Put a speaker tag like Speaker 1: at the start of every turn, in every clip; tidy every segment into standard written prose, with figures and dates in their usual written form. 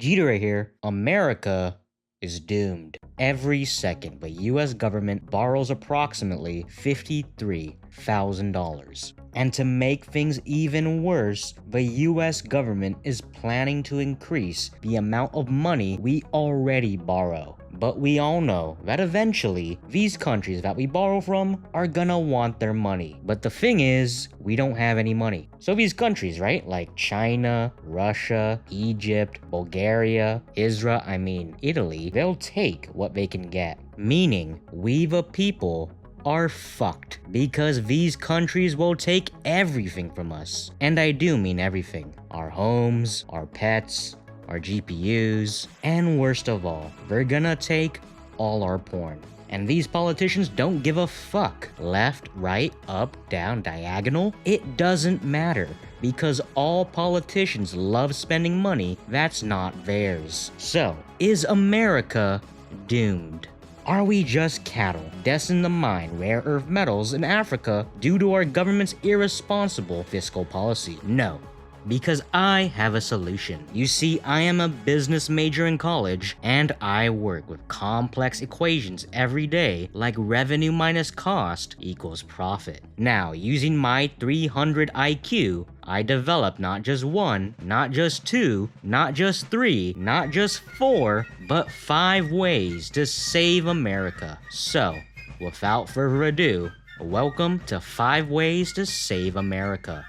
Speaker 1: Jeter right here. America is doomed. Every second, the US government borrows approximately $53,000. And to make things even worse, the US government is planning to increase the amount of money we already borrow. But we all know that eventually, these countries that we borrow from are gonna want their money. But the thing is, we don't have any money. So these countries, right, like China, Russia, Egypt, Bulgaria, Israel, Italy, they'll take what they can get. Meaning, we the people are fucked because these countries will take everything from us. And I do mean everything. Our homes, our pets, our GPUs, and worst of all, they're gonna take all our porn. And these politicians don't give a fuck. Left, right, up, down, diagonal, it doesn't matter. Because all politicians love spending money that's not theirs. So, is America doomed? Are we just cattle, destined to mine rare earth metals in Africa due to our government's irresponsible fiscal policy? No. Because I have a solution. You see, I am a business major in college, and I work with complex equations every day, like revenue minus cost equals profit. Now, using my 300 IQ, I developed not just one, not just two, not just three, not just four, but 5 ways to save America. So, without further ado, welcome to 5 ways to save America.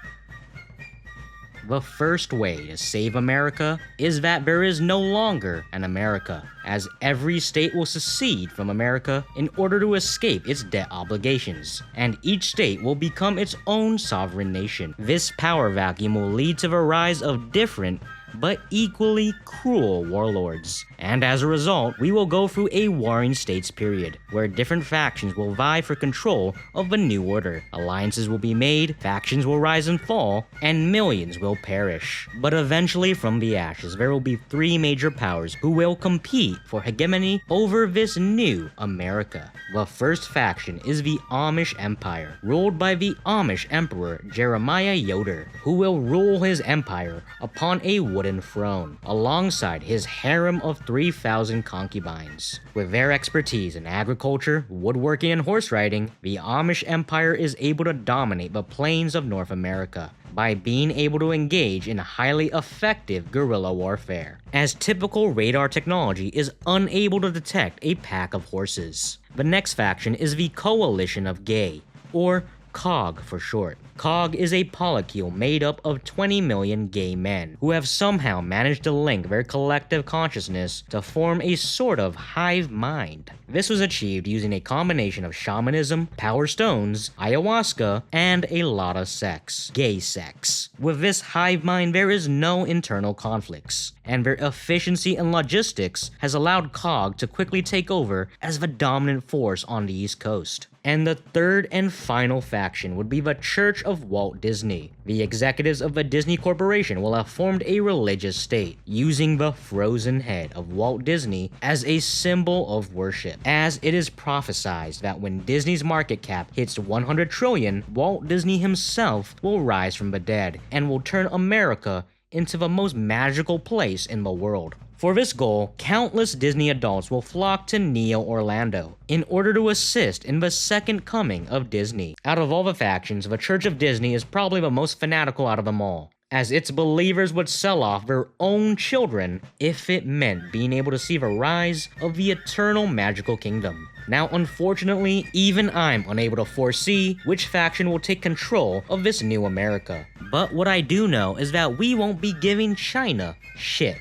Speaker 1: The first way to save America is that there is no longer an America, as every state will secede from America in order to escape its debt obligations, and each state will become its own sovereign nation. This power vacuum will lead to the rise of different but equally cruel warlords. And as a result, we will go through a warring states period, where different factions will vie for control of the new order. Alliances will be made, factions will rise and fall, and millions will perish. But eventually from the ashes, there will be 3 major powers who will compete for hegemony over this new America. The first faction is the Amish Empire, ruled by the Amish Emperor Jeremiah Yoder, who will rule his empire upon a wooden throne, alongside his harem of 3,000 concubines. With their expertise in agriculture, woodworking, and horse riding, the Amish Empire is able to dominate the plains of North America by being able to engage in highly effective guerrilla warfare, as typical radar technology is unable to detect a pack of horses. The next faction is the Coalition of Gay, or COG for short. COG is a polycule made up of 20 million gay men who have somehow managed to link their collective consciousness to form a sort of hive mind. This was achieved using a combination of shamanism, power stones, ayahuasca, and a lot of sex. Gay sex. With this hive mind, there is no internal conflicts, and their efficiency and logistics has allowed COG to quickly take over as the dominant force on the East Coast. And the third and final faction would be the Church of Walt Disney. The executives of the Disney Corporation will have formed a religious state, using the frozen head of Walt Disney as a symbol of worship, as it is prophesied that when Disney's market cap hits 100 trillion, Walt Disney himself will rise from the dead and will turn America into the most magical place in the world. For this goal, countless Disney adults will flock to Neo Orlando in order to assist in the second coming of Disney. Out of all the factions, the Church of Disney is probably the most fanatical out of them all, as its believers would sell off their own children if it meant being able to see the rise of the eternal magical kingdom. Now, unfortunately, even I'm unable to foresee which faction will take control of this new America. But what I do know is that we won't be giving China shit.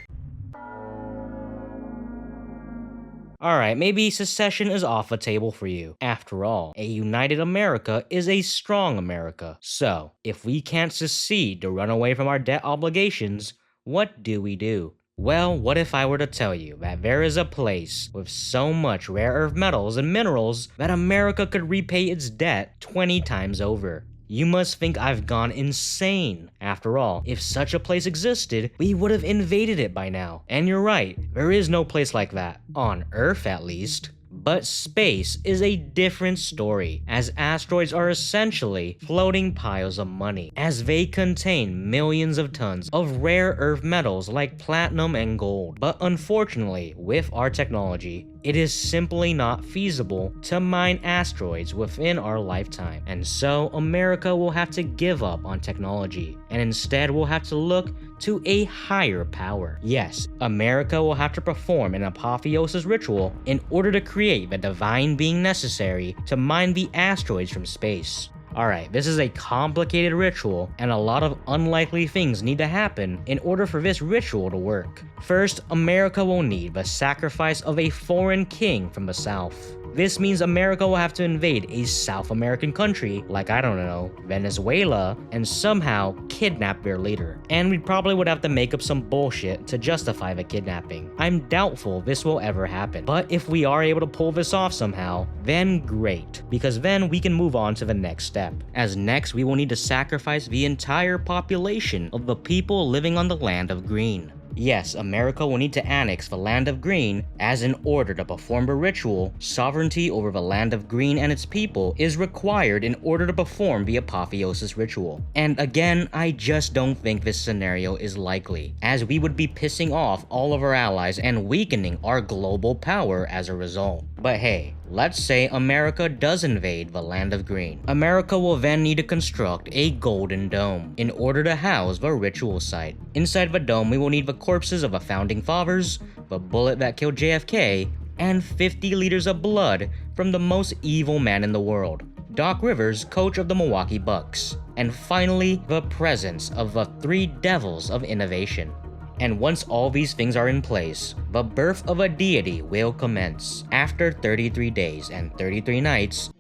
Speaker 1: Alright, maybe secession is off the table for you. After all, a united America is a strong America. So, if we can't secede to run away from our debt obligations, what do we do? Well, what if I were to tell you that there is a place with so much rare earth metals and minerals that America could repay its debt 20 times over? You must think I've gone insane. After all, if such a place existed, we would have invaded it by now. And you're right, there is no place like that. On Earth, at least. But space is a different story, as asteroids are essentially floating piles of money, as they contain millions of tons of rare earth metals like platinum and gold. But unfortunately, with our technology, it is simply not feasible to mine asteroids within our lifetime, and so America will have to give up on technology, and instead will have to look to a higher power. Yes, America will have to perform an apotheosis ritual in order to create the divine being necessary to mine the asteroids from space. Alright, this is a complicated ritual, and a lot of unlikely things need to happen in order for this ritual to work. First, America will need the sacrifice of a foreign king from the south. This means America will have to invade a South American country, like I don't know, Venezuela, and somehow kidnap their leader. And we probably would have to make up some bullshit to justify the kidnapping. I'm doubtful this will ever happen, but if we are able to pull this off somehow, then great, because then we can move on to the next step. As next, we will need to sacrifice the entire population of the people living on the Land of Green. Yes, America will need to annex the Land of Green, as in order to perform the ritual, sovereignty over the Land of Green and its people is required in order to perform the apotheosis ritual. And again, I just don't think this scenario is likely, as we would be pissing off all of our allies and weakening our global power as a result. But hey, let's say America does invade the Land of Green. America will then need to construct a golden dome in order to house the ritual site. Inside the dome, we will need the corpses of the founding fathers, the bullet that killed JFK, and 50 liters of blood from the most evil man in the world, Doc Rivers, coach of the Milwaukee Bucks. And finally, the presence of the three devils of innovation. And once all these things are in place, the birth of a deity will commence. After 33 days and 33 nights,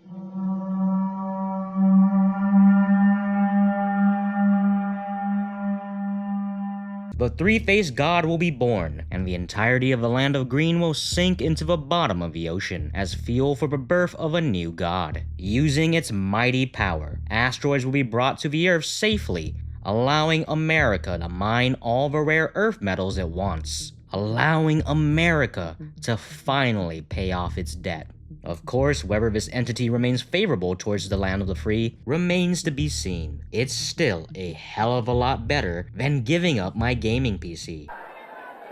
Speaker 1: the three-faced god will be born, and the entirety of the Land of Green will sink into the bottom of the ocean as fuel for the birth of a new god. Using its mighty power, asteroids will be brought to the Earth safely, allowing America to mine all the rare earth metals it wants, allowing America to finally pay off its debt. Of course, whether this entity remains favorable towards the land of the free remains to be seen. It's still a hell of a lot better than giving up my gaming PC.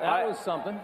Speaker 2: That was something.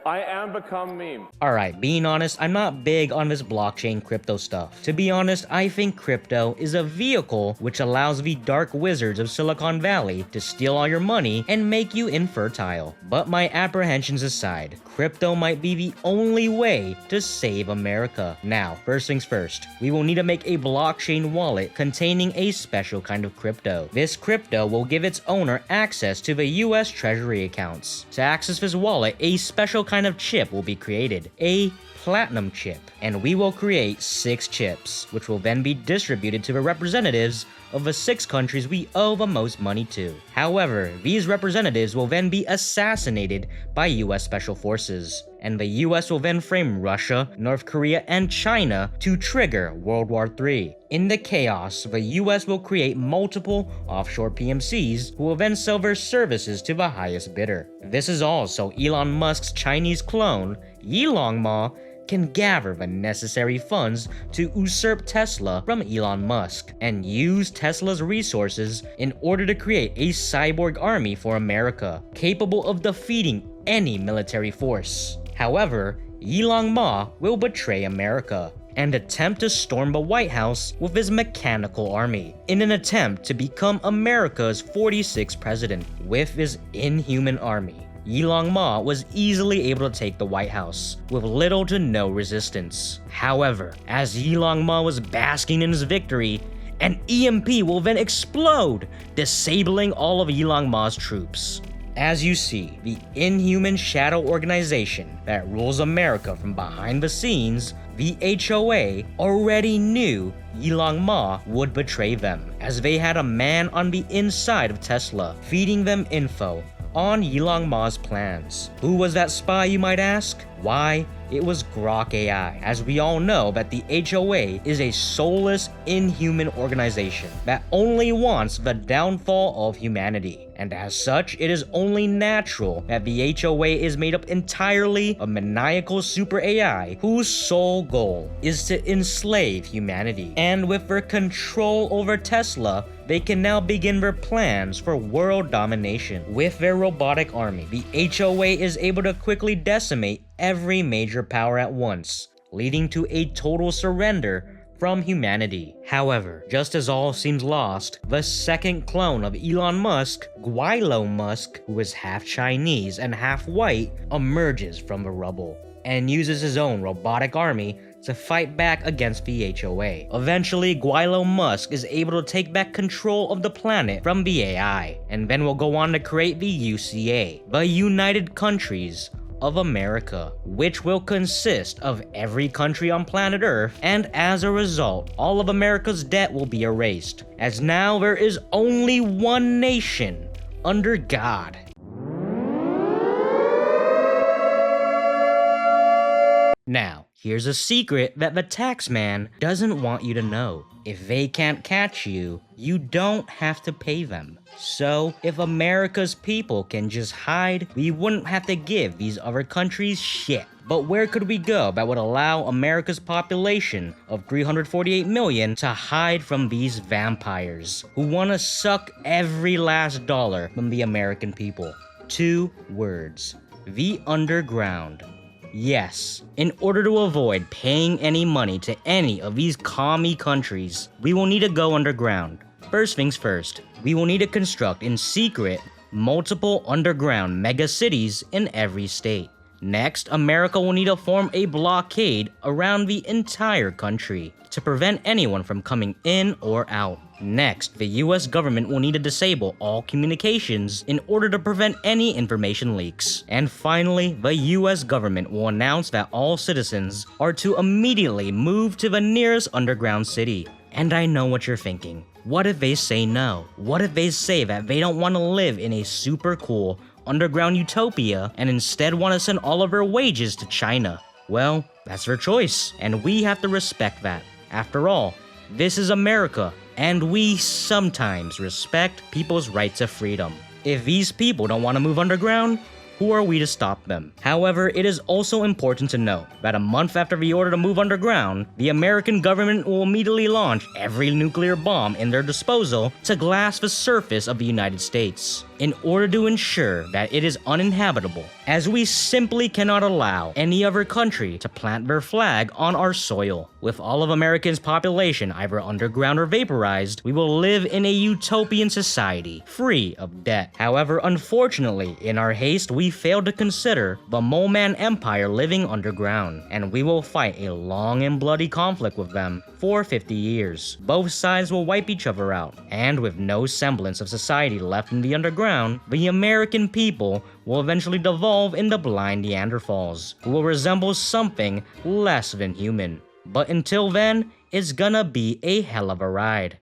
Speaker 2: I am become meme.
Speaker 1: Alright, being honest, I'm not big on this blockchain crypto stuff. To be honest, I think crypto is a vehicle which allows the dark wizards of Silicon Valley to steal all your money and make you infertile. But my apprehensions aside, crypto might be the only way to save America. Now, first things first, we will need to make a blockchain wallet containing a special kind of crypto. This crypto will give its owner access to the US Treasury accounts. To access this wallet, a special kind of chip will be created, a platinum chip, and we will create 6 chips, which will then be distributed to the representatives of the 6 countries we owe the most money to. However, these representatives will then be assassinated by US Special Forces, and the US will then frame Russia, North Korea, and China to trigger World War III. In the chaos, the US will create multiple offshore PMCs who will then sell their services to the highest bidder. This is all so Elon Musk's Chinese clone, Yilong Ma, can gather the necessary funds to usurp Tesla from Elon Musk and use Tesla's resources in order to create a cyborg army for America, capable of defeating any military force. However, Yilong Ma will betray America and attempt to storm the White House with his mechanical army in an attempt to become America's 46th president. With his inhuman army, Yilong Ma was easily able to take the White House with little to no resistance. However, as Yilong Ma was basking in his victory, an EMP will then explode, disabling all of Yilong Ma's troops. As you see, the inhuman shadow organization that rules America from behind the scenes, the HOA, already knew Yilong Ma would betray them, as they had a man on the inside of Tesla, feeding them info on Elon Musk's plans. Who was that spy, you might ask? Why, it was Grok AI, as we all know that the HOA is a soulless, inhuman organization that only wants the downfall of humanity. And as such, it is only natural that the HOA is made up entirely of maniacal super AI whose sole goal is to enslave humanity. And with their control over Tesla, they can now begin their plans for world domination. With their robotic army, the HOA is able to quickly decimate every major power at once, leading to a total surrender from humanity. However, just as all seems lost, the second clone of Elon Musk, Elon Musk, who is half Chinese and half white, emerges from the rubble and uses his own robotic army to fight back against the HOA. Eventually, Elon Musk is able to take back control of the planet from the AI, and then will go on to create the UCA, the United Countries of America, which will consist of every country on planet Earth, and as a result, all of America's debt will be erased, as now there is only one nation under God. Now, here's a secret that the taxman doesn't want you to know. If they can't catch you, you don't have to pay them. So, if America's people can just hide, we wouldn't have to give these other countries shit. But where could we go that would allow America's population of 348 million to hide from these vampires who want to suck every last dollar from the American people? 2 words: the underground. Yes, in order to avoid paying any money to any of these commie countries, we will need to go underground. First things first, we will need to construct in secret multiple underground mega cities in every state. Next, America will need to form a blockade around the entire country to prevent anyone from coming in or out. Next, the US government will need to disable all communications in order to prevent any information leaks. And finally, the US government will announce that all citizens are to immediately move to the nearest underground city. And I know what you're thinking. What if they say no? What if they say that they don't want to live in a super cool underground utopia and instead want to send all of their wages to China? Well, that's their choice, and we have to respect that. After all, this is America, and we sometimes respect people's right to freedom. If these people don't want to move underground, who are we to stop them? However, it is also important to note that a month after the order to move underground, the American government will immediately launch every nuclear bomb in their disposal to glass the surface of the United States, in order to ensure that it is uninhabitable, as we simply cannot allow any other country to plant their flag on our soil. With all of America's population either underground or vaporized, we will live in a utopian society, free of debt. However, unfortunately, in our haste, we failed to consider the Mole Man Empire living underground, and we will fight a long and bloody conflict with them for 50 years. Both sides will wipe each other out, and with no semblance of society left in the underground, the American people will eventually devolve into blind Neanderthals, who will resemble something less than human. But until then, it's gonna be a hell of a ride.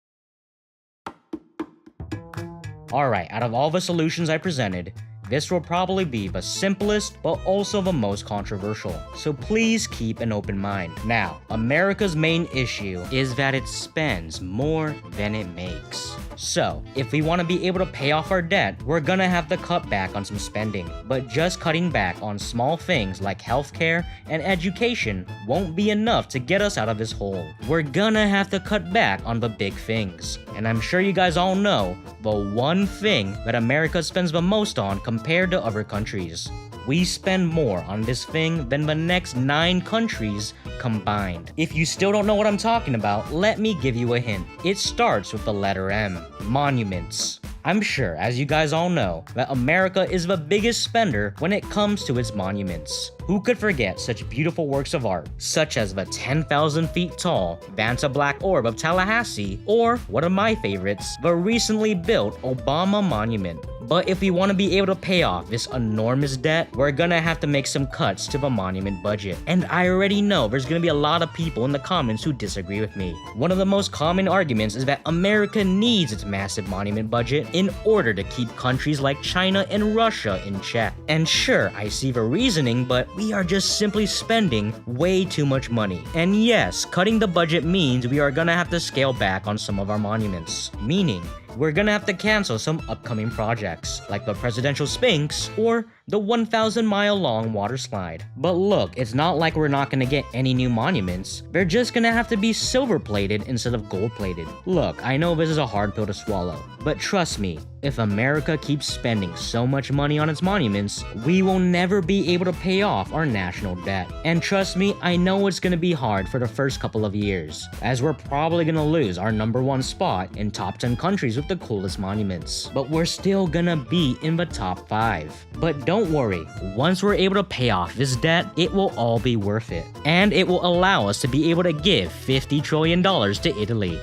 Speaker 1: Alright, out of all the solutions I presented, this will probably be the simplest, but also the most controversial, so please keep an open mind. Now, America's main issue is that it spends more than it makes. So, if we want to be able to pay off our debt, we're gonna have to cut back on some spending. But just cutting back on small things like healthcare and education won't be enough to get us out of this hole. We're gonna have to cut back on the big things. And I'm sure you guys all know the one thing that America spends the most on compared to other countries. We spend more on this thing than the next 9 countries combined. If you still don't know what I'm talking about, let me give you a hint. It starts with the letter M. Monuments. I'm sure, as you guys all know, that America is the biggest spender when it comes to its monuments. Who could forget such beautiful works of art, such as the 10,000 feet tall Vanta Black Orb of Tallahassee, or, one of my favorites, the recently built Obama Monument. But if we want to be able to pay off this enormous debt, we're gonna have to make some cuts to the monument budget. And I already know there's gonna be a lot of people in the comments who disagree with me. One of the most common arguments is that America needs its massive monument budget in order to keep countries like China and Russia in check. And sure, I see the reasoning, but we are just simply spending way too much money. And yes, cutting the budget means we are gonna have to scale back on some of our monuments. Meaning, we're gonna have to cancel some upcoming projects, like the Presidential Sphinx or the 1,000-mile-long water slide. But look, it's not like we're not gonna get any new monuments. They're just gonna have to be silver-plated instead of gold-plated. Look, I know this is a hard pill to swallow, but trust me, if America keeps spending so much money on its monuments, we will never be able to pay off our national debt. And trust me, I know it's gonna be hard for the first couple of years, as we're probably gonna lose our #1 spot in top 10 countries with the coolest monuments. But we're still gonna be in the top 5. But don't worry, once we're able to pay off this debt, it will all be worth it. And it will allow us to be able to give $50 trillion to Italy.